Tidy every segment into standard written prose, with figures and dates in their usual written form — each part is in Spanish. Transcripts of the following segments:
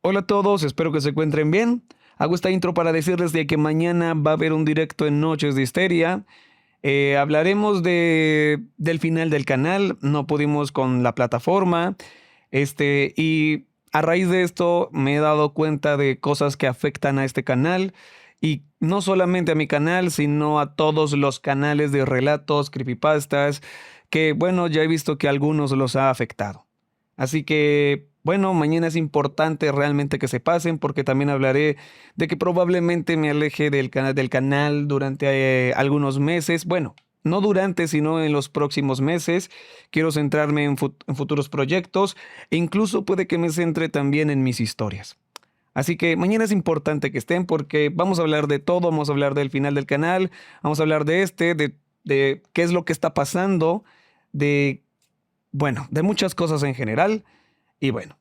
Hola a todos, espero que se encuentren bien. Hago esta intro para decirles de que mañana va a haber un directo en Noches de Histeria. Hablaremos del final del canal, no pudimos con la plataforma. Y a raíz de esto me he dado cuenta de cosas que afectan a este canal. Y no solamente a mi canal, sino a todos los canales de relatos, creepypastas, que bueno, ya he visto que a algunos los ha afectado. Así que, bueno, mañana es importante realmente que se pasen porque también hablaré de que probablemente me aleje del canal durante algunos meses. Bueno, no durante, sino en los próximos meses. Quiero centrarme en futuros proyectos e incluso puede que me centre también en mis historias. Así que mañana es importante que estén porque vamos a hablar de todo, vamos a hablar del final del canal, vamos a hablar de qué es lo que está pasando, de bueno, de muchas cosas en general. Y bueno,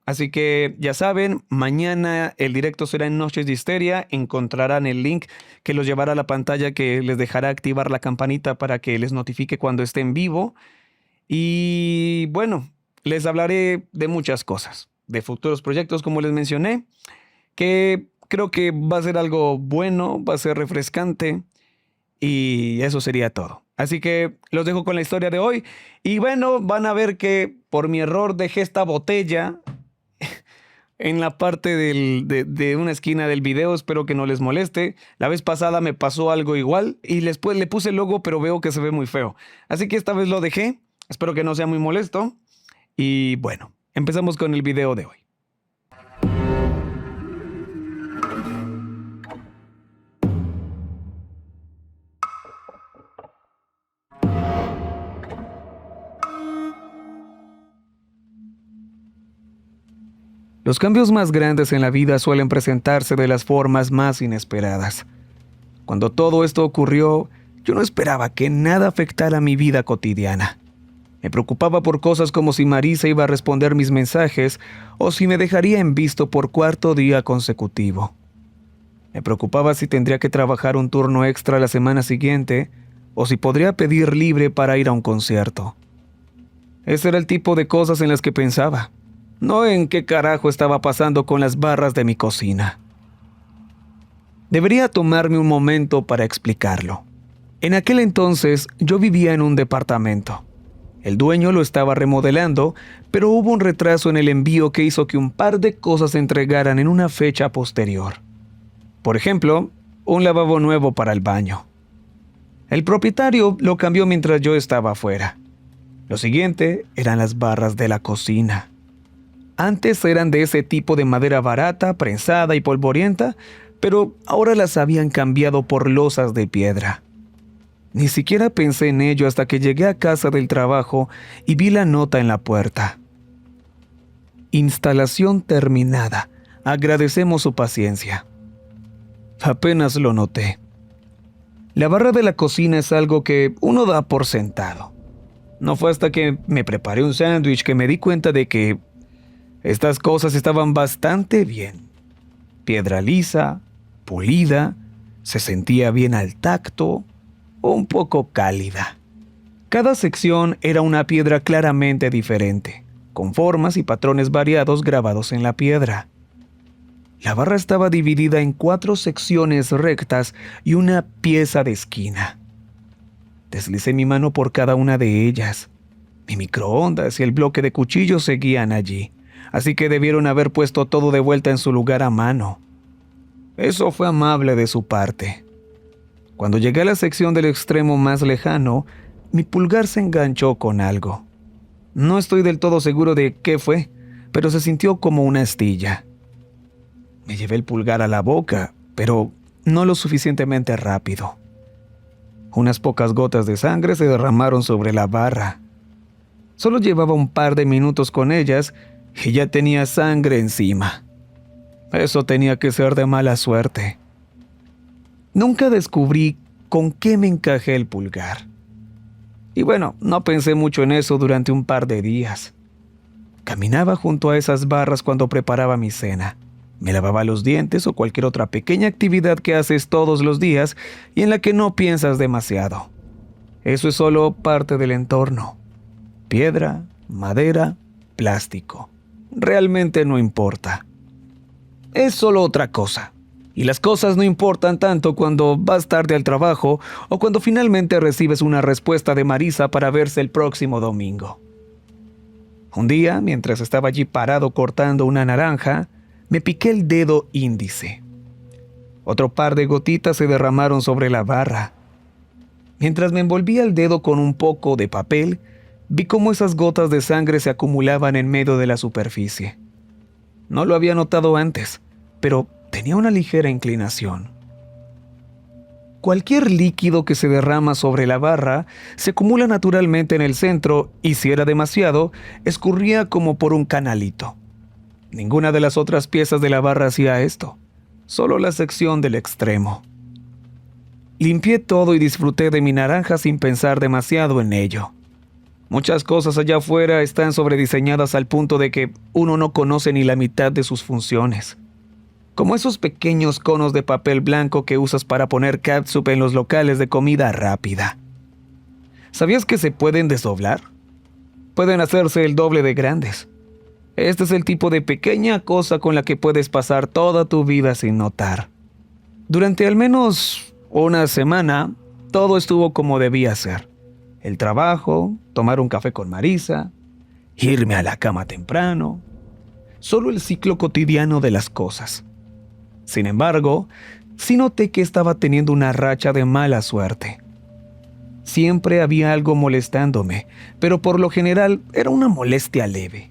así que ya saben, mañana el directo será en Noches de Histeria. Encontrarán el link que los llevará a la pantalla que les dejará activar la campanita para que les notifique cuando esté en vivo. Y bueno, les hablaré de muchas cosas, de futuros proyectos como les mencioné, que creo que va a ser algo bueno, va a ser refrescante. Y eso sería todo. Así que los dejo con la historia de hoy. Y bueno, van a ver que por mi error dejé esta botella en la parte de una esquina del video. Espero que no les moleste. La vez pasada me pasó algo igual y después le puse el logo, pero veo que se ve muy feo. Así que esta vez lo dejé. Espero que no sea muy molesto. Y bueno, empezamos con el video de hoy. Los cambios más grandes en la vida suelen presentarse de las formas más inesperadas. Cuando todo esto ocurrió, yo no esperaba que nada afectara mi vida cotidiana. Me preocupaba por cosas como si Marisa iba a responder mis mensajes o si me dejaría en visto por cuarto día consecutivo. Me preocupaba si tendría que trabajar un turno extra la semana siguiente o si podría pedir libre para ir a un concierto. Ese era el tipo de cosas en las que pensaba, no en qué carajo estaba pasando con las barras de mi cocina. Debería tomarme un momento para explicarlo. En aquel entonces yo vivía en un departamento. El dueño lo estaba remodelando, pero hubo un retraso en el envío que hizo que un par de cosas se entregaran en una fecha posterior. Por ejemplo, un lavabo nuevo para el baño. El propietario lo cambió mientras yo estaba afuera. Lo siguiente eran las barras de la cocina. Antes eran de ese tipo de madera barata, prensada y polvorienta, pero ahora las habían cambiado por losas de piedra. Ni siquiera pensé en ello hasta que llegué a casa del trabajo y vi la nota en la puerta. Instalación terminada. Agradecemos su paciencia. Apenas lo noté. La barra de la cocina es algo que uno da por sentado. No fue hasta que me preparé un sándwich que me di cuenta de que estas cosas estaban bastante bien. Piedra lisa, pulida, se sentía bien al tacto, un poco cálida. Cada sección era una piedra claramente diferente, con formas y patrones variados grabados en la piedra. La barra estaba dividida en 4 secciones rectas y una pieza de esquina. Deslicé mi mano por cada una de ellas. Mi microondas y el bloque de cuchillos seguían allí, así que debieron haber puesto todo de vuelta en su lugar a mano. Eso fue amable de su parte. Cuando llegué a la sección del extremo más lejano, mi pulgar se enganchó con algo. No estoy del todo seguro de qué fue, pero se sintió como una astilla. Me llevé el pulgar a la boca, pero no lo suficientemente rápido. Unas pocas gotas de sangre se derramaron sobre la barra. Solo llevaba un par de minutos con ellas y ya tenía sangre encima. Eso tenía que ser de mala suerte. Nunca descubrí con qué me encajé el pulgar. Y bueno, no pensé mucho en eso durante un par de días. Caminaba junto a esas barras cuando preparaba mi cena. Me lavaba los dientes o cualquier otra pequeña actividad que haces todos los días y en la que no piensas demasiado. Eso es solo parte del entorno. Piedra, madera, plástico. Realmente no importa. es solo otra cosa. Y las cosas no importan tanto cuando vas tarde al trabajo o cuando finalmente recibes una respuesta de Marisa para verse el próximo domingo. Un día, mientras estaba allí parado cortando una naranja, me piqué el dedo índice. Otro par de gotitas se derramaron sobre la barra. Mientras me envolvía el dedo con un poco de papel, vi cómo esas gotas de sangre se acumulaban en medio de la superficie. No lo había notado antes, pero tenía una ligera inclinación. Cualquier líquido que se derrama sobre la barra se acumula naturalmente en el centro y si era demasiado, escurría como por un canalito. Ninguna de las otras piezas de la barra hacía esto, solo la sección del extremo. Limpié todo y disfruté de mi naranja sin pensar demasiado en ello. Muchas cosas allá afuera están sobrediseñadas al punto de que uno no conoce ni la mitad de sus funciones. Como esos pequeños conos de papel blanco que usas para poner catsup en los locales de comida rápida. ¿Sabías que se pueden desdoblar? Pueden hacerse el doble de grandes. Este es el tipo de pequeña cosa con la que puedes pasar toda tu vida sin notar. Durante al menos una semana, todo estuvo como debía ser. El trabajo, tomar un café con Marisa, irme a la cama temprano. Solo el ciclo cotidiano de las cosas. Sin embargo, sí noté que estaba teniendo una racha de mala suerte. Siempre había algo molestándome, pero por lo general era una molestia leve.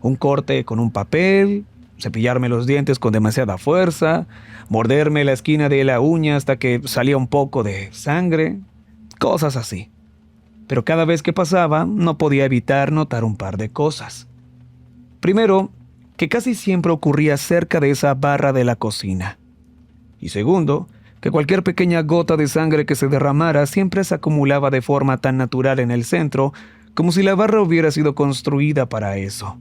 Un corte con un papel, cepillarme los dientes con demasiada fuerza, morderme la esquina de la uña hasta que salía un poco de sangre, cosas así. Pero cada vez que pasaba, no podía evitar notar un par de cosas. Primero, que casi siempre ocurría cerca de esa barra de la cocina. Y segundo, que cualquier pequeña gota de sangre que se derramara siempre se acumulaba de forma tan natural en el centro, como si la barra hubiera sido construida para eso.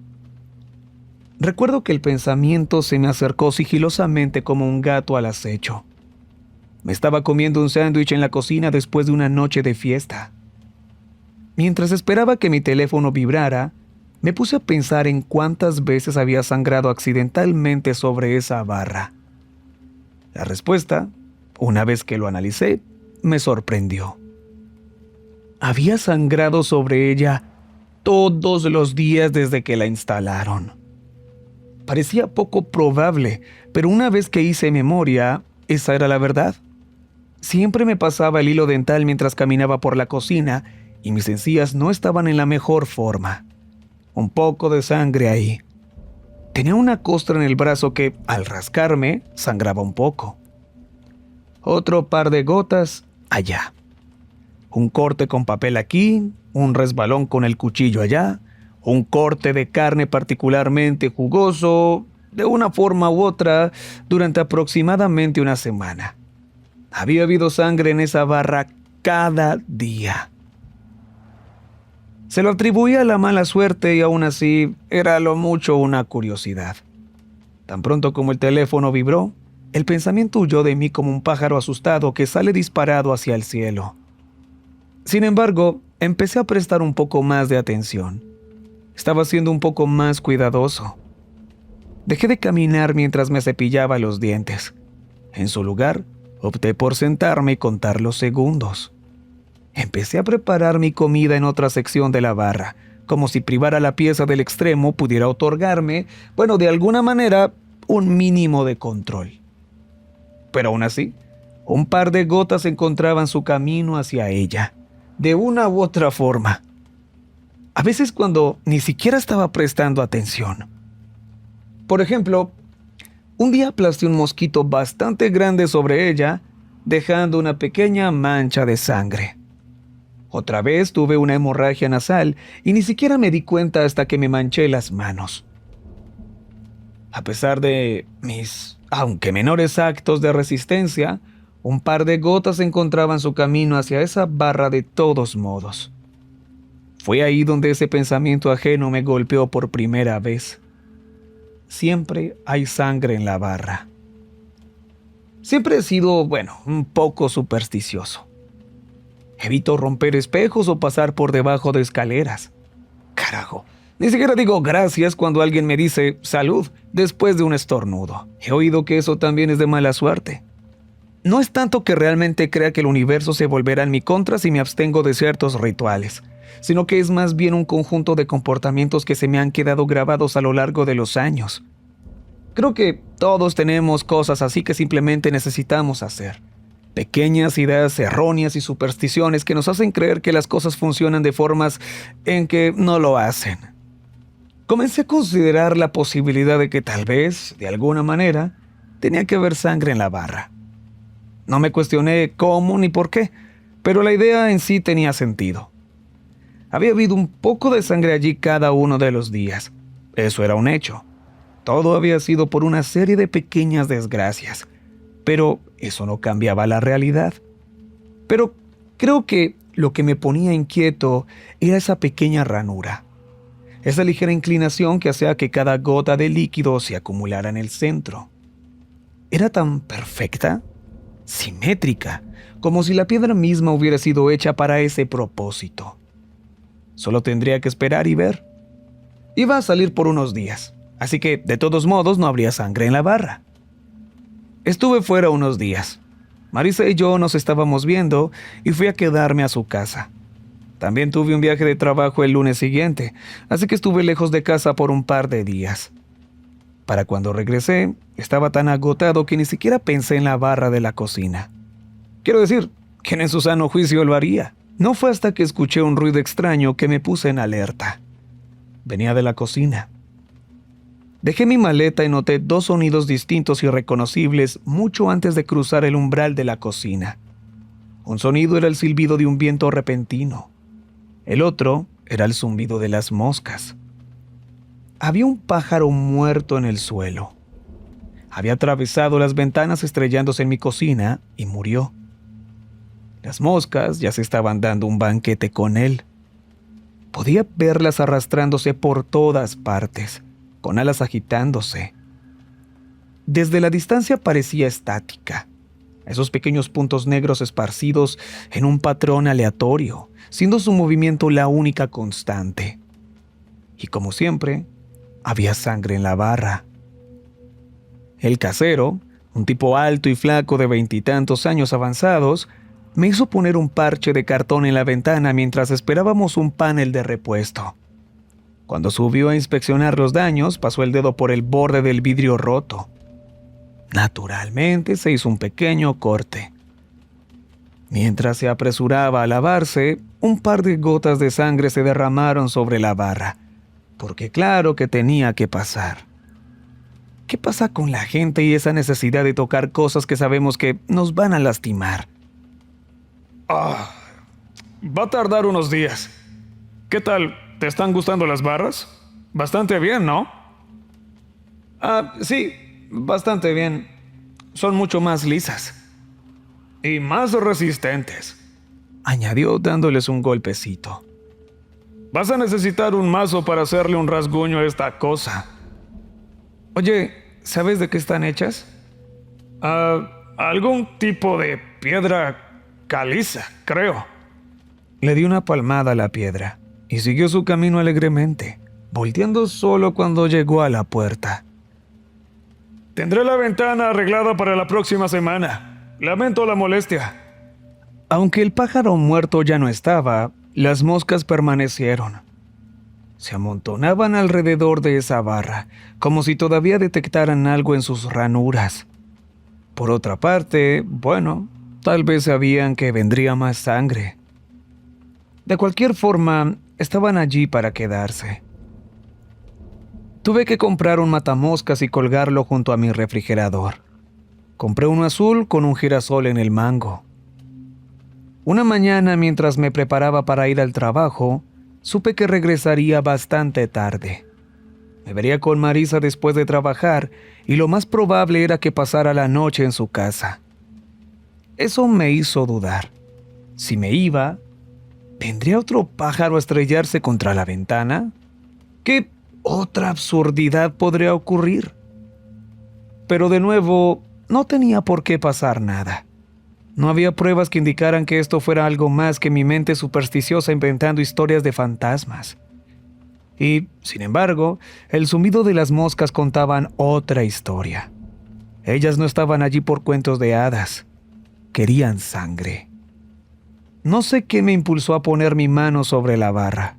Recuerdo que el pensamiento se me acercó sigilosamente como un gato al acecho. Me estaba comiendo un sándwich en la cocina después de una noche de fiesta. Mientras esperaba que mi teléfono vibrara, me puse a pensar en cuántas veces había sangrado accidentalmente sobre esa barra. La respuesta, una vez que lo analicé, me sorprendió. Había sangrado sobre ella todos los días desde que la instalaron. Parecía poco probable, pero una vez que hice memoria, esa era la verdad. Siempre me pasaba el hilo dental mientras caminaba por la cocina y mis encías no estaban en la mejor forma. Un poco de sangre ahí. Tenía una costra en el brazo que, al rascarme, sangraba un poco. Otro par de gotas allá. Un corte con papel aquí, un resbalón con el cuchillo allá, un corte de carne particularmente jugoso, de una forma u otra, durante aproximadamente una semana. Había habido sangre en esa barra cada día. Se lo atribuía a la mala suerte y aún así era a lo mucho una curiosidad. Tan pronto como el teléfono vibró, el pensamiento huyó de mí como un pájaro asustado que sale disparado hacia el cielo. Sin embargo, empecé a prestar un poco más de atención. Estaba siendo un poco más cuidadoso. Dejé de caminar mientras me cepillaba los dientes. En su lugar, opté por sentarme y contar los segundos. Empecé a preparar mi comida en otra sección de la barra, como si privar a la pieza del extremo pudiera otorgarme, de alguna manera, un mínimo de control. Pero aún así, un par de gotas encontraban su camino hacia ella, de una u otra forma. A veces cuando ni siquiera estaba prestando atención. Por ejemplo, un día aplasté un mosquito bastante grande sobre ella, dejando una pequeña mancha de sangre. Otra vez tuve una hemorragia nasal y ni siquiera me di cuenta hasta que me manché las manos. A pesar de mis, aunque menores actos de resistencia, un par de gotas encontraban su camino hacia esa barra de todos modos. Fue ahí donde ese pensamiento ajeno me golpeó por primera vez. Siempre hay sangre en la barra. Siempre he sido, un poco supersticioso. Evito romper espejos o pasar por debajo de escaleras. Carajo, Ni siquiera digo gracias cuando alguien me dice salud después de un estornudo. He oído que eso también es de mala suerte. No es tanto que realmente crea que el universo se volverá en mi contra si me abstengo de ciertos rituales, sino que es más bien un conjunto de comportamientos que se me han quedado grabados a lo largo de los años. Creo que todos tenemos cosas así que simplemente necesitamos hacer. Pequeñas ideas erróneas y supersticiones que nos hacen creer que las cosas funcionan de formas en que no lo hacen. Comencé a considerar la posibilidad de que tal vez, de alguna manera, tenía que haber sangre en la barra. No me cuestioné cómo ni por qué, pero la idea en sí tenía sentido. Había habido un poco de sangre allí cada uno de los días. Eso era un hecho. Todo había sido por una serie de pequeñas desgracias, pero eso no cambiaba la realidad. Pero creo que lo que me ponía inquieto era esa pequeña ranura, esa ligera inclinación que hacía que cada gota de líquido se acumulara en el centro. Era tan perfecta, simétrica, como si la piedra misma hubiera sido hecha para ese propósito. Solo tendría que esperar y ver. Iba a salir por unos días, así que de todos modos no habría sangre en la barra. Estuve fuera unos días. Marisa y yo nos estábamos viendo y fui a quedarme a su casa. También tuve un viaje de trabajo el lunes siguiente, así que estuve lejos de casa por un par de días. Para cuando regresé, estaba tan agotado que ni siquiera pensé en la barra de la cocina. Quiero decir, ¿quién en su sano juicio lo haría? No fue hasta que escuché un ruido extraño que me puse en alerta. Venía de la cocina. Dejé mi maleta y noté dos sonidos distintos y reconocibles mucho antes de cruzar el umbral de la cocina. Un sonido era el silbido de un viento repentino. El otro era el zumbido de las moscas. Había un pájaro muerto en el suelo. Había atravesado las ventanas estrellándose en mi cocina y murió. Las moscas ya se estaban dando un banquete con él. Podía verlas arrastrándose por todas partes, con alas agitándose. Desde la distancia parecía estática, esos pequeños puntos negros esparcidos en un patrón aleatorio, siendo su movimiento la única constante. Y como siempre, había sangre en la barra. El casero, un tipo alto y flaco de 20 y tantos años avanzados, me hizo poner un parche de cartón en la ventana mientras esperábamos un panel de repuesto. Cuando subió a inspeccionar los daños, pasó el dedo por el borde del vidrio roto. Naturalmente se hizo un pequeño corte. Mientras se apresuraba a lavarse, un par de gotas de sangre se derramaron sobre la barra, porque claro que tenía que pasar. ¿Qué pasa con la gente y esa necesidad de tocar cosas que sabemos que nos van a lastimar? Va a tardar unos días. ¿Qué tal? ¿Te están gustando las barras? Bastante bien, ¿no? Sí, bastante bien. Son mucho más lisas. Y más resistentes, añadió dándoles un golpecito. Vas a necesitar un mazo para hacerle un rasguño a esta cosa. Oye, ¿sabes de qué están hechas? Algún tipo de piedra caliza, creo. Le di una palmada a la piedra y siguió su camino alegremente, volteando solo cuando llegó a la puerta. Tendré la ventana arreglada para la próxima semana. Lamento la molestia. Aunque el pájaro muerto ya no estaba, las moscas permanecieron. Se amontonaban alrededor de esa barra, como si todavía detectaran algo en sus ranuras. Por otra parte, bueno, tal vez sabían que vendría más sangre. De cualquier forma, estaban allí para quedarse. Tuve que comprar un matamoscas y colgarlo junto a mi refrigerador. Compré uno azul con un girasol en el mango. Una mañana, mientras me preparaba para ir al trabajo, supe que regresaría bastante tarde. Me vería con Marisa después de trabajar y lo más probable era que pasara la noche en su casa. Eso me hizo dudar. Si me iba, ¿vendría otro pájaro a estrellarse contra la ventana? ¿Qué otra absurdidad podría ocurrir? Pero de nuevo, no tenía por qué pasar nada. No había pruebas que indicaran que esto fuera algo más que mi mente supersticiosa inventando historias de fantasmas. Y, sin embargo, el zumbido de las moscas contaban otra historia. Ellas no estaban allí por cuentos de hadas. Querían sangre. No sé qué me impulsó a poner mi mano sobre la barra.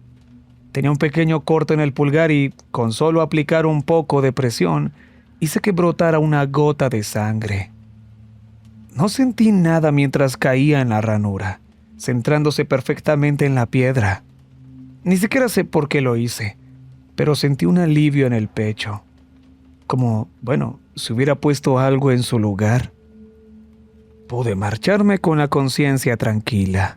Tenía un pequeño corte en el pulgar y, con solo aplicar un poco de presión, hice que brotara una gota de sangre. No sentí nada mientras caía en la ranura, centrándose perfectamente en la piedra. Ni siquiera sé por qué lo hice, pero sentí un alivio en el pecho. Como, si hubiera puesto algo en su lugar. Pude marcharme con la conciencia tranquila.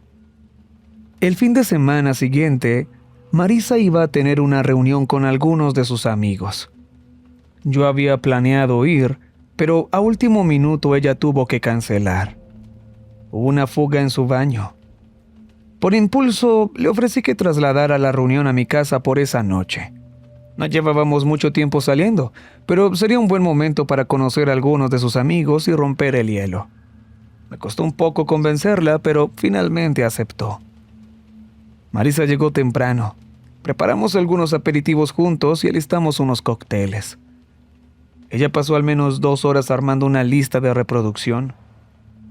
El fin de semana siguiente, Marisa iba a tener una reunión con algunos de sus amigos. Yo había planeado ir, pero a último minuto ella tuvo que cancelar. Hubo una fuga en su baño. Por impulso, le ofrecí que trasladara la reunión a mi casa por esa noche. No llevábamos mucho tiempo saliendo, pero sería un buen momento para conocer a algunos de sus amigos y romper el hielo. Me costó un poco convencerla, pero finalmente aceptó. Marisa llegó temprano. Preparamos algunos aperitivos juntos y alistamos unos cócteles. Ella pasó al menos 2 horas armando una lista de reproducción.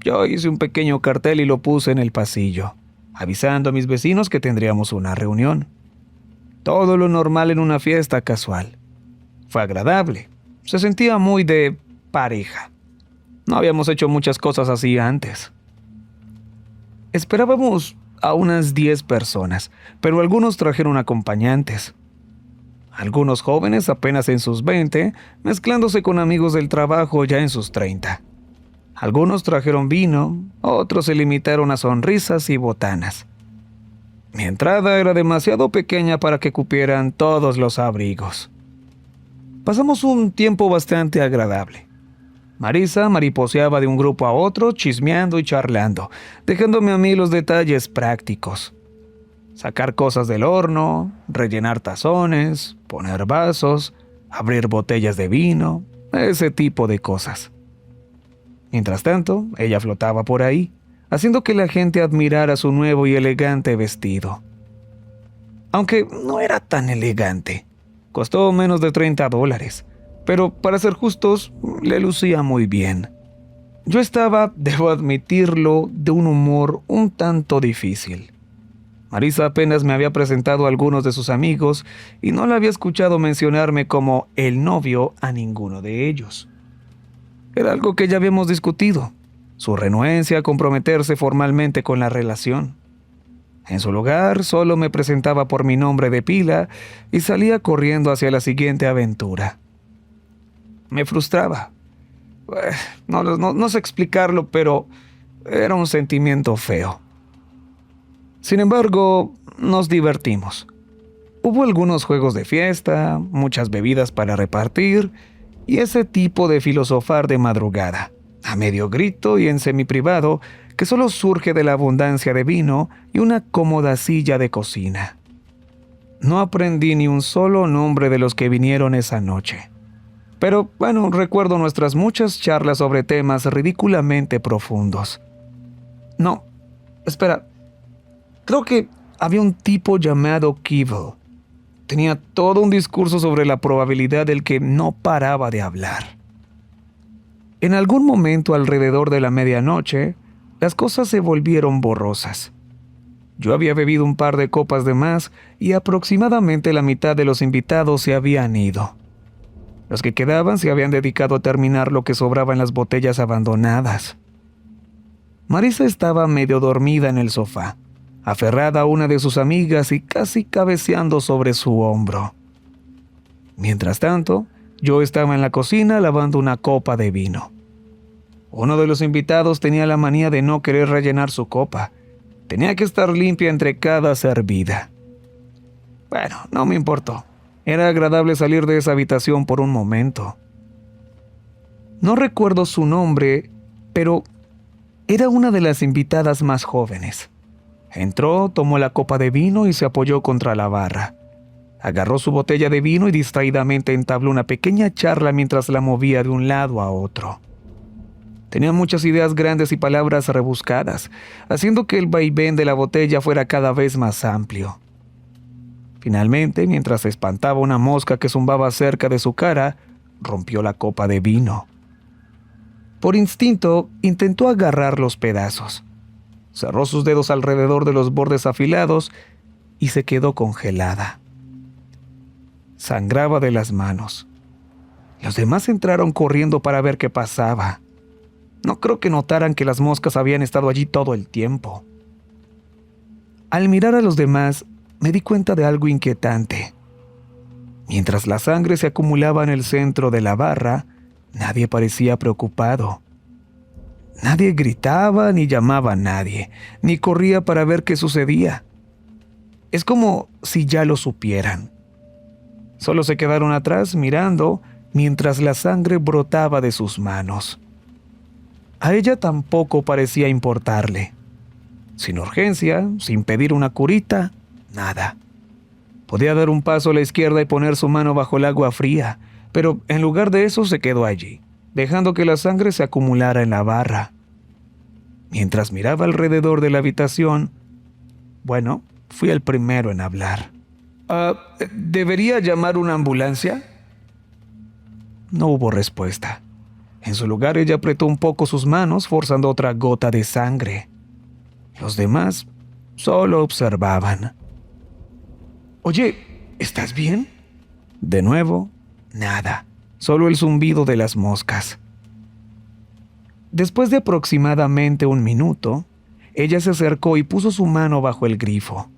Yo hice un pequeño cartel y lo puse en el pasillo, avisando a mis vecinos que tendríamos una reunión. Todo lo normal en una fiesta casual. Fue agradable. Se sentía muy de pareja. No habíamos hecho muchas cosas así antes. Esperábamos a unas 10 personas, pero algunos trajeron acompañantes. Algunos jóvenes apenas en sus 20, mezclándose con amigos del trabajo ya en sus 30. Algunos trajeron vino, otros se limitaron a sonrisas y botanas. Mi entrada era demasiado pequeña para que cupieran todos los abrigos. Pasamos un tiempo bastante agradable. Marisa mariposeaba de un grupo a otro, chismeando y charlando, dejándome a mí los detalles prácticos. Sacar cosas del horno, rellenar tazones, poner vasos, abrir botellas de vino, ese tipo de cosas. Mientras tanto, ella flotaba por ahí, haciendo que la gente admirara su nuevo y elegante vestido. Aunque no era tan elegante, costó menos de $30, pero para ser justos, le lucía muy bien. Yo estaba, debo admitirlo, de un humor un tanto difícil. Marisa apenas me había presentado a algunos de sus amigos y no la había escuchado mencionarme como el novio a ninguno de ellos. Era algo que ya habíamos discutido, su renuencia a comprometerse formalmente con la relación. En su lugar, solo me presentaba por mi nombre de pila y salía corriendo hacia la siguiente aventura. Me frustraba. No sé explicarlo, pero era un sentimiento feo. Sin embargo, nos divertimos. Hubo algunos juegos de fiesta, muchas bebidas para repartir y ese tipo de filosofar de madrugada, a medio grito y en semiprivado, que solo surge de la abundancia de vino y una cómoda silla de cocina. No aprendí ni un solo nombre de los que vinieron esa noche. Pero, recuerdo nuestras muchas charlas sobre temas ridículamente profundos. No, espera. Creo que había un tipo llamado Keeble. Tenía todo un discurso sobre la probabilidad del que no paraba de hablar. En algún momento alrededor de la medianoche, las cosas se volvieron borrosas. Yo había bebido un par de copas de más y aproximadamente la mitad de los invitados se habían ido. Los que quedaban se habían dedicado a terminar lo que sobraba en las botellas abandonadas. Marisa estaba medio dormida en el sofá, aferrada a una de sus amigas y casi cabeceando sobre su hombro. Mientras tanto, yo estaba en la cocina lavando una copa de vino. Uno de los invitados tenía la manía de no querer rellenar su copa. Tenía que estar limpia entre cada servida. No me importó. Era agradable salir de esa habitación por un momento. No recuerdo su nombre, pero era una de las invitadas más jóvenes. Entró, tomó la copa de vino y se apoyó contra la barra. Agarró su botella de vino y distraídamente entabló una pequeña charla mientras la movía de un lado a otro. Tenía muchas ideas grandes y palabras rebuscadas, haciendo que el vaivén de la botella fuera cada vez más amplio. Finalmente, mientras espantaba una mosca que zumbaba cerca de su cara, rompió la copa de vino. Por instinto, intentó agarrar los pedazos. Cerró sus dedos alrededor de los bordes afilados y se quedó congelada. Sangraba de las manos. Los demás entraron corriendo para ver qué pasaba. No creo que notaran que las moscas habían estado allí todo el tiempo. Al mirar a los demás, me di cuenta de algo inquietante. Mientras la sangre se acumulaba en el centro de la barra, nadie parecía preocupado. Nadie gritaba ni llamaba a nadie, ni corría para ver qué sucedía. Es como si ya lo supieran. Solo se quedaron atrás mirando mientras la sangre brotaba de sus manos. A ella tampoco parecía importarle. Sin urgencia, sin pedir una curita, nada. Podía dar un paso a la izquierda y poner su mano bajo el agua fría, pero en lugar de eso se quedó allí, dejando que la sangre se acumulara en la barra. Mientras miraba alrededor de la habitación, fui el primero en hablar. ¿Debería llamar una ambulancia? No hubo respuesta. En su lugar, ella apretó un poco sus manos, forzando otra gota de sangre. Los demás solo observaban. Oye, ¿estás bien? De nuevo, nada. Solo el zumbido de las moscas. Después de aproximadamente 1 minuto, ella se acercó y puso su mano bajo el grifo.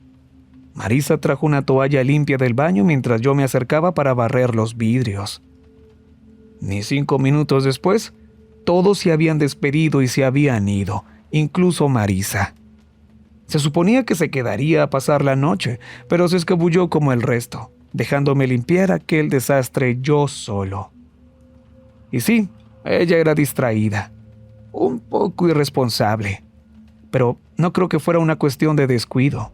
Marisa trajo una toalla limpia del baño mientras yo me acercaba para barrer los vidrios. Ni 5 minutos después, todos se habían despedido y se habían ido, incluso Marisa. Se suponía que se quedaría a pasar la noche, pero se escabulló como el resto, dejándome limpiar aquel desastre yo solo. Y sí, ella era distraída, un poco irresponsable, pero no creo que fuera una cuestión de descuido.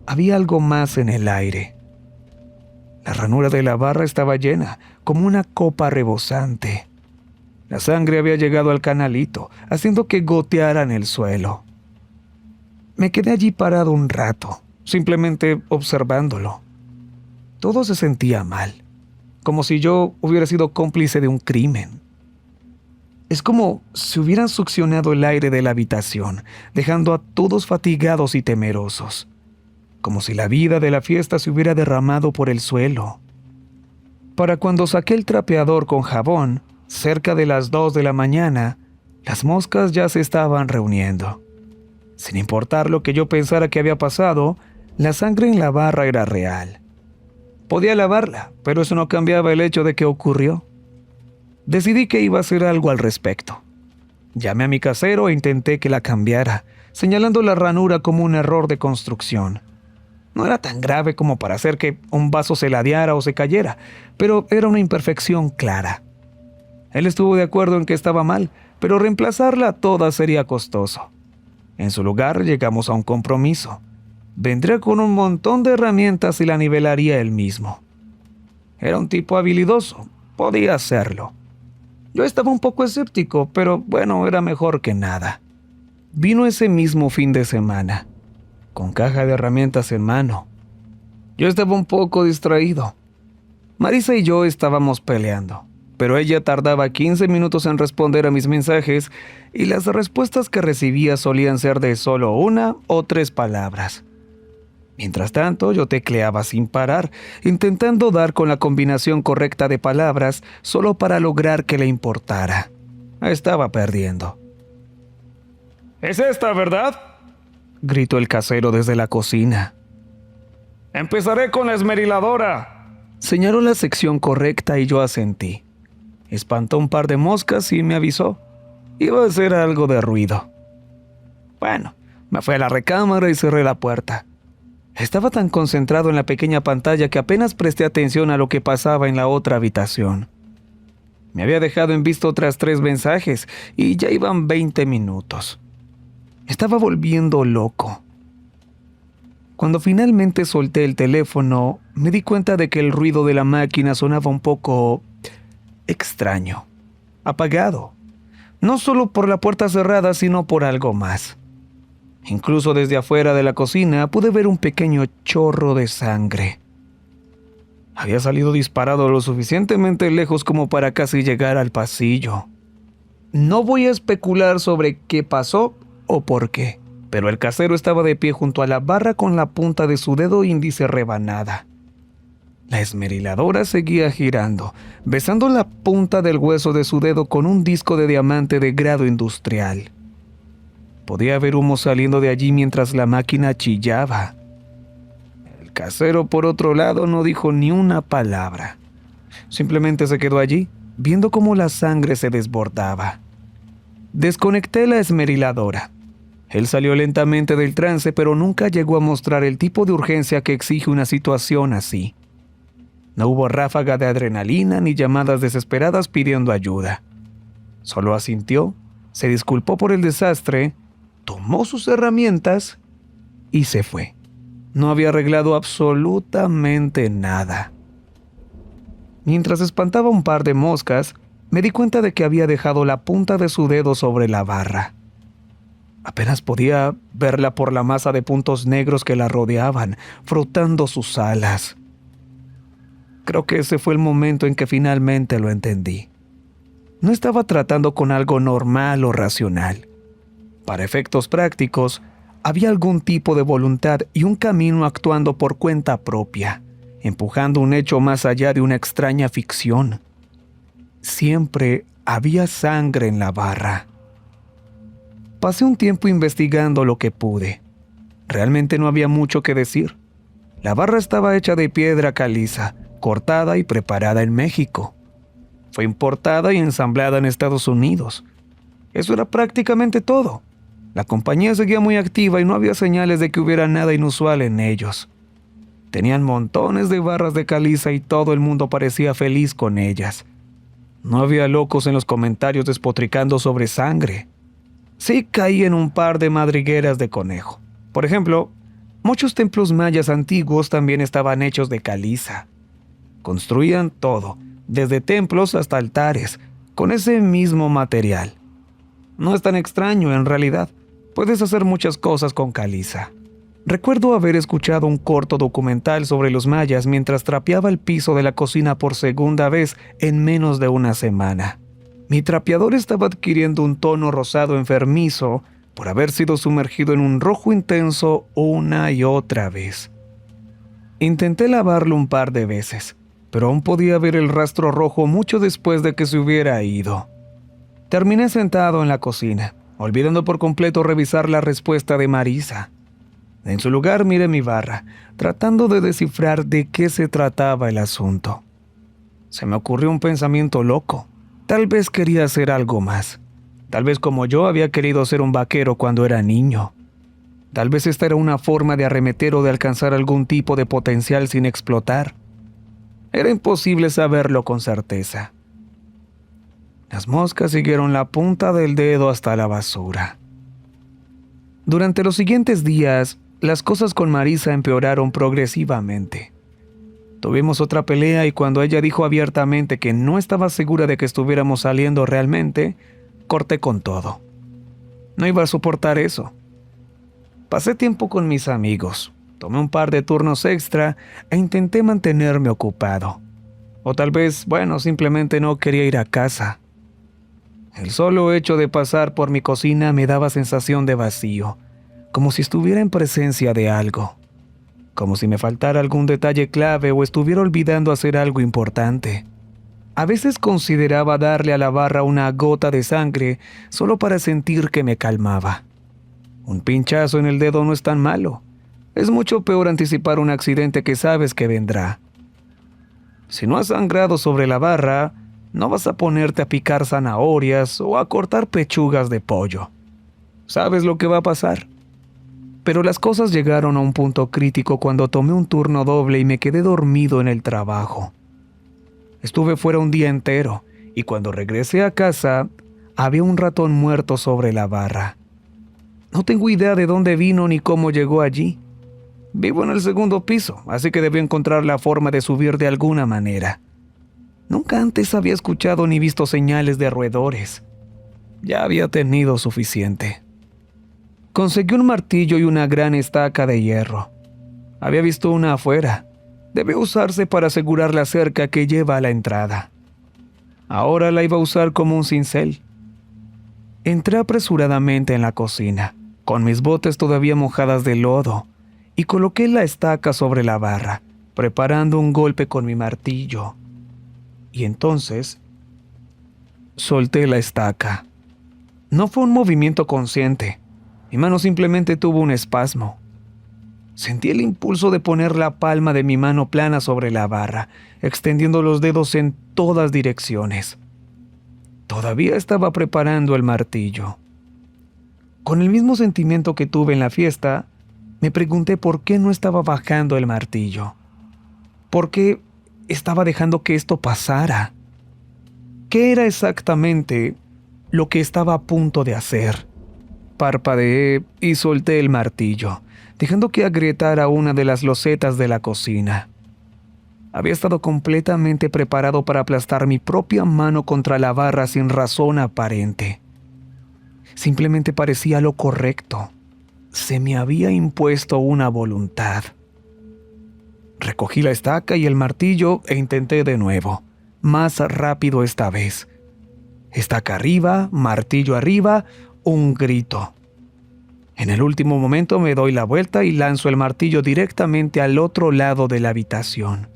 Había algo más en el aire. La ranura de la barra estaba llena, como una copa rebosante. La sangre había llegado al canalito, haciendo que goteara en el suelo. Me quedé allí parado un rato, simplemente observándolo. Todo se sentía mal, como si yo hubiera sido cómplice de un crimen. Es como si hubieran succionado el aire de la habitación, dejando a todos fatigados y temerosos. Como si la vida de la fiesta se hubiera derramado por el suelo. Para cuando saqué el trapeador con jabón, cerca de las 2 de la mañana, las moscas ya se estaban reuniendo. Sin importar lo que yo pensara que había pasado, la sangre en la barra era real. Podía lavarla, pero eso no cambiaba el hecho de que ocurrió. Decidí que iba a hacer algo al respecto. Llamé a mi casero e intenté que la cambiara, señalando la ranura como un error de construcción. No era tan grave como para hacer que un vaso se ladeara o se cayera, pero era una imperfección clara. Él estuvo de acuerdo en que estaba mal, pero reemplazarla toda sería costoso. En su lugar, llegamos a un compromiso. Vendría con un montón de herramientas y la nivelaría él mismo. Era un tipo habilidoso, podía hacerlo. Yo estaba un poco escéptico, pero era mejor que nada. Vino ese mismo fin de semana, con caja de herramientas en mano. Yo estaba un poco distraído. Marisa y yo estábamos peleando, pero ella tardaba 15 minutos en responder a mis mensajes y las respuestas que recibía solían ser de solo 1 o 3 palabras. Mientras tanto, yo tecleaba sin parar, intentando dar con la combinación correcta de palabras solo para lograr que le importara. Estaba perdiendo. «¿Es esta, verdad?», gritó el casero desde la cocina. «Empezaré con la esmeriladora», señaló la sección correcta y yo asentí. Espantó un par de moscas y me avisó. Iba a hacer algo de ruido. Me fui a la recámara y cerré la puerta. Estaba tan concentrado en la pequeña pantalla que apenas presté atención a lo que pasaba en la otra habitación. Me había dejado en visto otras 3 mensajes y ya iban 20 minutos. Estaba volviendo loco. Cuando finalmente solté el teléfono, me di cuenta de que el ruido de la máquina sonaba un poco extraño, apagado. No solo por la puerta cerrada, sino por algo más. Incluso desde afuera de la cocina pude ver un pequeño chorro de sangre. Había salido disparado lo suficientemente lejos como para casi llegar al pasillo. No voy a especular sobre qué pasó o por qué, pero el casero estaba de pie junto a la barra con la punta de su dedo índice rebanada. La esmeriladora seguía girando, besando la punta del hueso de su dedo con un disco de diamante de grado industrial. Podía ver humo saliendo de allí mientras la máquina chillaba. El casero, por otro lado, no dijo ni una palabra. Simplemente se quedó allí, viendo cómo la sangre se desbordaba. Desconecté la esmeriladora. Él salió lentamente del trance, pero nunca llegó a mostrar el tipo de urgencia que exige una situación así. No hubo ráfaga de adrenalina ni llamadas desesperadas pidiendo ayuda. Solo asintió, se disculpó por el desastre, tomó sus herramientas y se fue. No había arreglado absolutamente nada. Mientras espantaba un par de moscas, me di cuenta de que había dejado la punta de su dedo sobre la barra. Apenas podía verla por la masa de puntos negros que la rodeaban, frotando sus alas. Creo que ese fue el momento en que finalmente lo entendí. No estaba tratando con algo normal o racional. Para efectos prácticos, había algún tipo de voluntad y un camino actuando por cuenta propia, empujando un hecho más allá de una extraña ficción. Siempre había sangre en la barra. Pasé un tiempo investigando lo que pude. Realmente no había mucho que decir. La barra estaba hecha de piedra caliza, cortada y preparada en México. Fue importada y ensamblada en Estados Unidos. Eso era prácticamente todo. La compañía seguía muy activa y no había señales de que hubiera nada inusual en ellos. Tenían montones de barras de caliza y todo el mundo parecía feliz con ellas. No había locos en los comentarios despotricando sobre sangre. Sí caí en un par de madrigueras de conejo. Por ejemplo, muchos templos mayas antiguos también estaban hechos de caliza. Construían todo, desde templos hasta altares, con ese mismo material. No es tan extraño en realidad. Puedes hacer muchas cosas con caliza. Recuerdo haber escuchado un corto documental sobre los mayas mientras trapeaba el piso de la cocina por segunda vez en menos de una semana. Mi trapeador estaba adquiriendo un tono rosado enfermizo por haber sido sumergido en un rojo intenso una y otra vez. Intenté lavarlo un par de veces, pero aún podía ver el rastro rojo mucho después de que se hubiera ido. Terminé sentado en la cocina, olvidando por completo revisar la respuesta de Marisa. En su lugar miré mi barra, tratando de descifrar de qué se trataba el asunto. Se me ocurrió un pensamiento loco. Tal vez quería hacer algo más. Tal vez como yo había querido ser un vaquero cuando era niño. Tal vez esta era una forma de arremeter o de alcanzar algún tipo de potencial sin explotar. Era imposible saberlo con certeza. Las moscas siguieron la punta del dedo hasta la basura. Durante los siguientes días, las cosas con Marisa empeoraron progresivamente. Tuvimos otra pelea y cuando ella dijo abiertamente que no estaba segura de que estuviéramos saliendo realmente, corté con todo. No iba a soportar eso. Pasé tiempo con mis amigos, tomé un par de turnos extra e intenté mantenerme ocupado. O tal vez, simplemente no quería ir a casa. El solo hecho de pasar por mi cocina me daba sensación de vacío, como si estuviera en presencia de algo, como si me faltara algún detalle clave o estuviera olvidando hacer algo importante. A veces consideraba darle a la barra una gota de sangre solo para sentir que me calmaba. Un pinchazo en el dedo no es tan malo. Es mucho peor anticipar un accidente que sabes que vendrá. Si no has sangrado sobre la barra, no vas a ponerte a picar zanahorias o a cortar pechugas de pollo. Sabes lo que va a pasar. Pero las cosas llegaron a un punto crítico cuando tomé un turno doble y me quedé dormido en el trabajo. Estuve fuera un día entero y cuando regresé a casa, había un ratón muerto sobre la barra. No tengo idea de dónde vino ni cómo llegó allí. Vivo en el segundo piso, así que debí encontrar la forma de subir de alguna manera. Nunca antes había escuchado ni visto señales de roedores. Ya había tenido suficiente. Conseguí un martillo y una gran estaca de hierro. Había visto una afuera. Debe usarse para asegurar la cerca que lleva a la entrada. Ahora la iba a usar como un cincel. Entré apresuradamente en la cocina, con mis botas todavía mojadas de lodo, y coloqué la estaca sobre la barra, preparando un golpe con mi martillo. Y entonces solté la estaca. No fue un movimiento consciente. Mi mano simplemente tuvo un espasmo. Sentí el impulso de poner la palma de mi mano plana sobre la barra, extendiendo los dedos en todas direcciones. Todavía estaba preparando el martillo. Con el mismo sentimiento que tuve en la fiesta, me pregunté por qué no estaba bajando el martillo. ¿Por qué estaba dejando que esto pasara? ¿Qué era exactamente lo que estaba a punto de hacer? Parpadeé y solté el martillo, dejando que agrietara una de las losetas de la cocina. Había estado completamente preparado para aplastar mi propia mano contra la barra sin razón aparente. Simplemente parecía lo correcto. Se me había impuesto una voluntad. Recogí la estaca y el martillo e intenté de nuevo, más rápido esta vez. Estaca arriba, martillo arriba, un grito. En el último momento me doy la vuelta y lanzo el martillo directamente al otro lado de la habitación.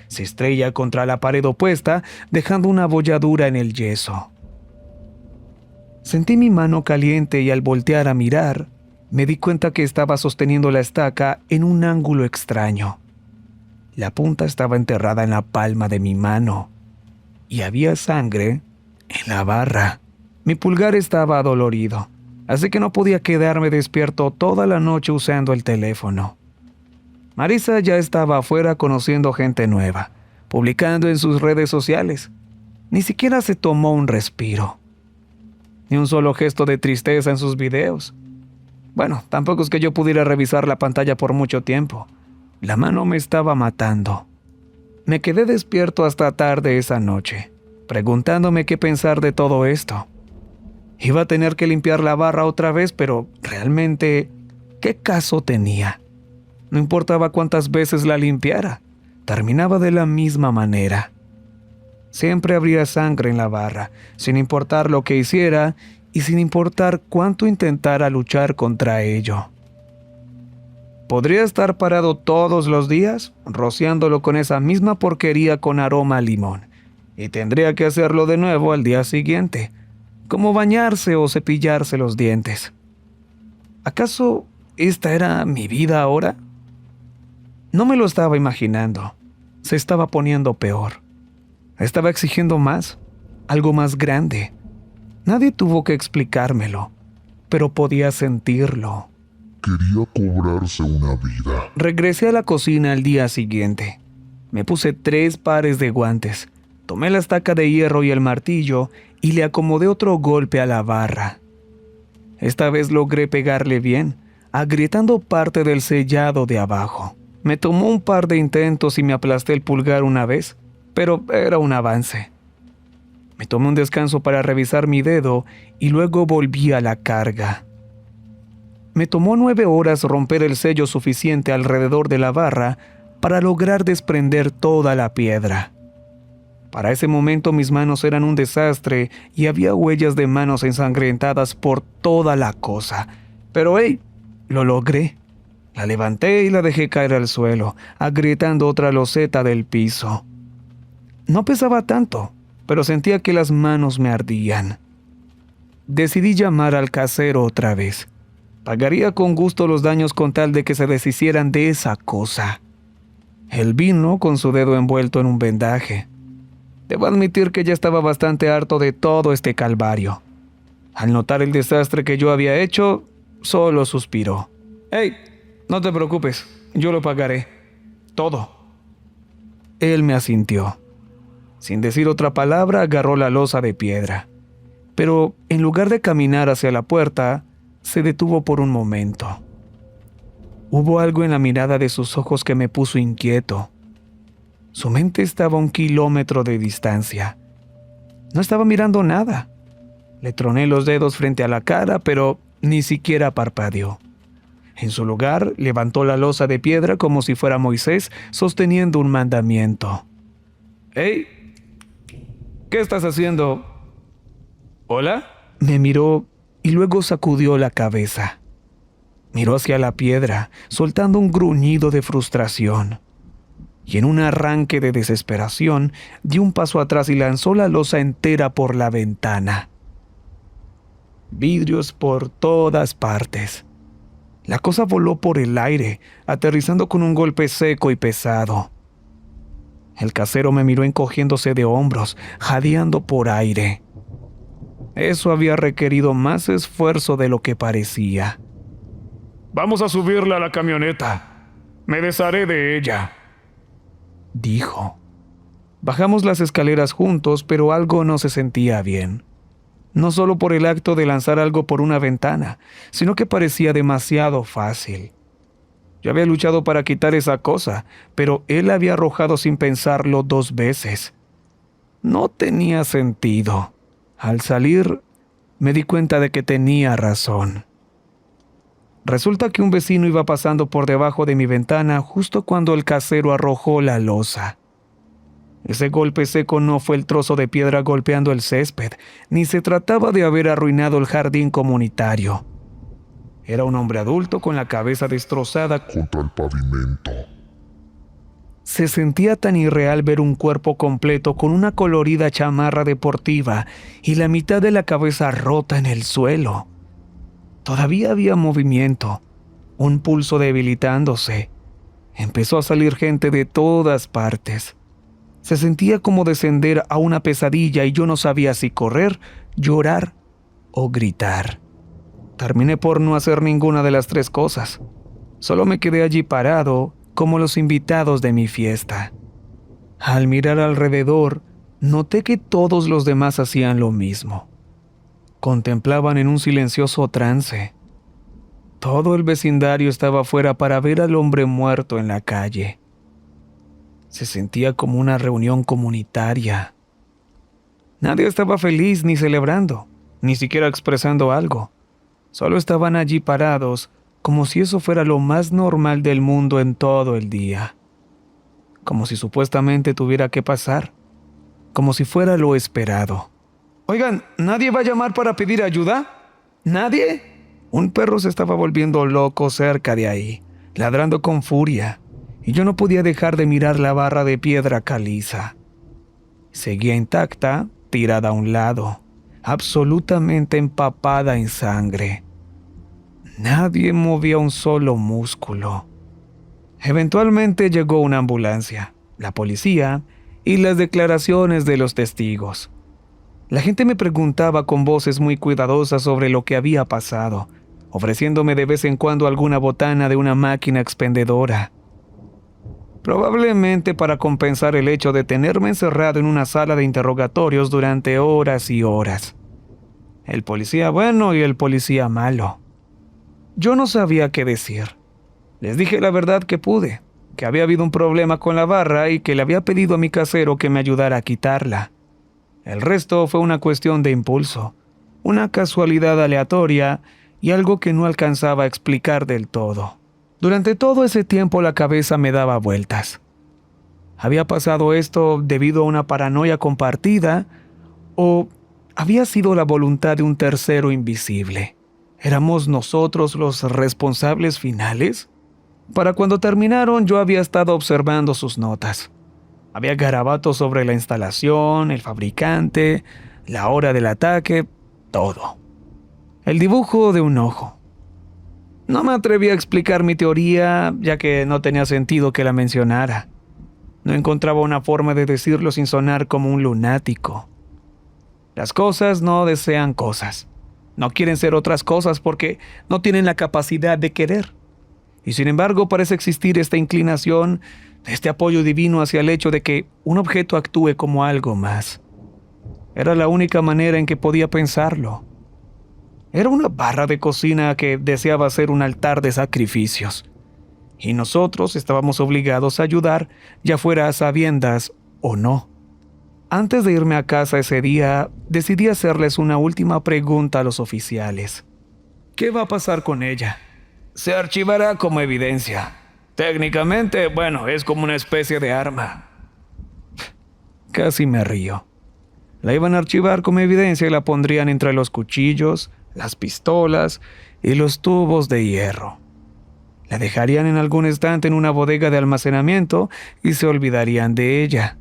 Se estrella contra la pared opuesta, dejando una abolladura en el yeso. Sentí mi mano caliente y al voltear a mirar, me di cuenta que estaba sosteniendo la estaca en un ángulo extraño. La punta estaba enterrada en la palma de mi mano y había sangre en la barra. Mi pulgar estaba adolorido, así que no podía quedarme despierto toda la noche usando el teléfono. Marisa ya estaba afuera conociendo gente nueva, publicando en sus redes sociales. Ni siquiera se tomó un respiro. Ni un solo gesto de tristeza en sus videos. Bueno, tampoco es que yo pudiera revisar la pantalla por mucho tiempo. La mano me estaba matando. Me quedé despierto hasta tarde esa noche, preguntándome qué pensar de todo esto. Iba a tener que limpiar la barra otra vez, pero realmente, ¿qué caso tenía? No importaba cuántas veces la limpiara, terminaba de la misma manera. Siempre habría sangre en la barra, sin importar lo que hiciera y sin importar cuánto intentara luchar contra ello. Podría estar parado todos los días, rociándolo con esa misma porquería con aroma a limón, y tendría que hacerlo de nuevo al día siguiente, como bañarse o cepillarse los dientes. ¿Acaso esta era mi vida ahora? No me lo estaba imaginando. Se estaba poniendo peor. Estaba exigiendo más, algo más grande. Nadie tuvo que explicármelo, pero podía sentirlo. Quería cobrarse una vida. Regresé a la cocina al día siguiente. Me puse 3 pares de guantes, tomé la estaca de hierro y el martillo y le acomodé otro golpe a la barra. Esta vez logré pegarle bien, agrietando parte del sellado de abajo. Me tomó un par de intentos y me aplasté el pulgar una vez, pero era un avance. Me tomé un descanso para revisar mi dedo y luego volví a la carga. Me tomó 9 horas romper el sello suficiente alrededor de la barra para lograr desprender toda la piedra. Para ese momento mis manos eran un desastre y había huellas de manos ensangrentadas por toda la cosa. Pero ¡hey! Lo logré. La levanté y la dejé caer al suelo, agrietando otra loseta del piso. No pesaba tanto, pero sentía que las manos me ardían. Decidí llamar al casero otra vez. Pagaría con gusto los daños con tal de que se deshicieran de esa cosa. Él vino con su dedo envuelto en un vendaje. Debo admitir que ya estaba bastante harto de todo este calvario. Al notar el desastre que yo había hecho, solo suspiró. «Hey, no te preocupes, yo lo pagaré. Todo». Él me asintió. Sin decir otra palabra, agarró la losa de piedra. Pero en lugar de caminar hacia la puerta, se detuvo por un momento. Hubo algo en la mirada de sus ojos que me puso inquieto. Su mente estaba a 1 kilómetro de distancia. No estaba mirando nada. Le troné los dedos frente a la cara, pero Ni siquiera parpadeó. En su lugar, levantó la losa de piedra como si fuera Moisés sosteniendo un mandamiento. «¡Hey! ¿Qué estás haciendo? ¿Hola?». Me miró y luego sacudió la cabeza. Miró hacia la piedra, soltando un gruñido de frustración. Y en un arranque de desesperación, dio un paso atrás y lanzó la losa entera por la ventana. Vidrios por todas partes. La cosa voló por el aire, aterrizando con un golpe seco y pesado. El casero me miró encogiéndose de hombros, jadeando por aire. Eso había requerido más esfuerzo de lo que parecía. «Vamos a subirla a la camioneta. Me desharé de ella», dijo. Bajamos las escaleras juntos, pero algo no se sentía bien. No solo por el acto de lanzar algo por una ventana, sino que parecía demasiado fácil. Yo había luchado para quitar esa cosa, pero él la había arrojado sin pensarlo 2 veces. No tenía sentido. Al salir, me di cuenta de que tenía razón. Resulta que un vecino iba pasando por debajo de mi ventana justo cuando el casero arrojó la losa. Ese golpe seco no fue el trozo de piedra golpeando el césped, ni se trataba de haber arruinado el jardín comunitario. Era un hombre adulto con la cabeza destrozada contra el pavimento. Se sentía tan irreal ver un cuerpo completo con una colorida chamarra deportiva y la mitad de la cabeza rota en el suelo. Todavía había movimiento, un pulso debilitándose. Empezó a salir gente de todas partes. Se sentía como descender a una pesadilla y yo no sabía si correr, llorar o gritar. Terminé por no hacer ninguna de las 3 cosas. Solo me quedé allí parado, como los invitados de mi fiesta. Al mirar alrededor, noté que todos los demás hacían lo mismo. Contemplaban en un silencioso trance. Todo el vecindario estaba afuera para ver al hombre muerto en la calle. Se sentía como una reunión comunitaria. Nadie estaba feliz ni celebrando, ni siquiera expresando algo. Solo estaban allí parados, como si eso fuera lo más normal del mundo en todo el día. Como si supuestamente tuviera que pasar. Como si fuera lo esperado. «Oigan, ¿nadie va a llamar para pedir ayuda? ¿Nadie?». Un perro se estaba volviendo loco cerca de ahí, ladrando con furia, y yo no podía dejar de mirar la barra de piedra caliza. Seguía intacta, tirada a un lado, absolutamente empapada en sangre. Nadie movía un solo músculo. Eventualmente llegó una ambulancia, la policía y las declaraciones de los testigos. La gente me preguntaba con voces muy cuidadosas sobre lo que había pasado, ofreciéndome de vez en cuando alguna botana de una máquina expendedora. Probablemente para compensar el hecho de tenerme encerrado en una sala de interrogatorios durante horas y horas. El policía bueno y el policía malo. Yo no sabía qué decir. Les dije la verdad que pude, que había habido un problema con la barra y que le había pedido a mi casero que me ayudara a quitarla. El resto fue una cuestión de impulso, una casualidad aleatoria y algo que no alcanzaba a explicar del todo. Durante todo ese tiempo la cabeza me daba vueltas. ¿Había pasado esto debido a una paranoia compartida o había sido la voluntad de un tercero invisible? ¿Éramos nosotros los responsables finales? Para cuando terminaron yo había estado observando sus notas. Había garabatos sobre la instalación, el fabricante, la hora del ataque, todo. El dibujo de un ojo. No me atreví a explicar mi teoría, ya que no tenía sentido que la mencionara. No encontraba una forma de decirlo sin sonar como un lunático. Las cosas no desean cosas. No quieren ser otras cosas porque no tienen la capacidad de querer. Y sin embargo parece existir esta inclinación, este apoyo divino hacia el hecho de que un objeto actúe como algo más. Era la única manera en que podía pensarlo. Era una barra de cocina que deseaba ser un altar de sacrificios. Y nosotros estábamos obligados a ayudar, ya fuera a sabiendas o no. Antes de irme a casa ese día, decidí hacerles una última pregunta a los oficiales. ¿Qué va a pasar con ella? Se archivará como evidencia. Técnicamente, bueno, es como una especie de arma. Casi me río. La iban a archivar como evidencia y la pondrían entre los cuchillos, las pistolas y los tubos de hierro. La dejarían en algún estante en una bodega de almacenamiento y se olvidarían de ella.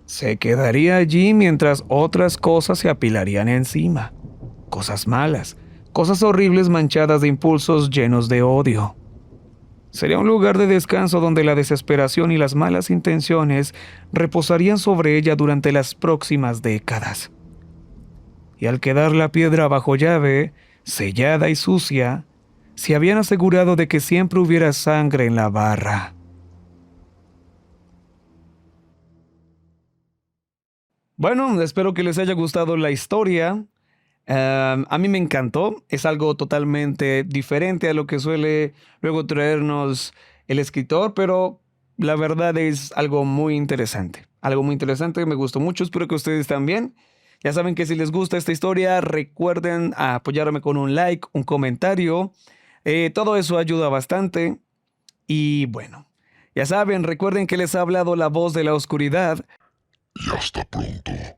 Se quedaría allí mientras otras cosas se apilarían encima. Cosas malas, cosas horribles manchadas de impulsos llenos de odio. Sería un lugar de descanso donde la desesperación y las malas intenciones reposarían sobre ella durante las próximas décadas. Y al quedar la piedra bajo llave, sellada y sucia, se habían asegurado de que siempre hubiera sangre en la barra. Bueno, espero que les haya gustado la historia. A mí me encantó, es algo totalmente diferente a lo que suele luego traernos el escritor, pero la verdad es algo muy interesante. Algo muy interesante, me gustó mucho, espero que ustedes también. Ya saben que si les gusta esta historia, recuerden apoyarme con un like, un comentario. Todo eso ayuda bastante. Y bueno, ya saben, recuerden que les ha hablado la voz de la oscuridad. Y hasta pronto.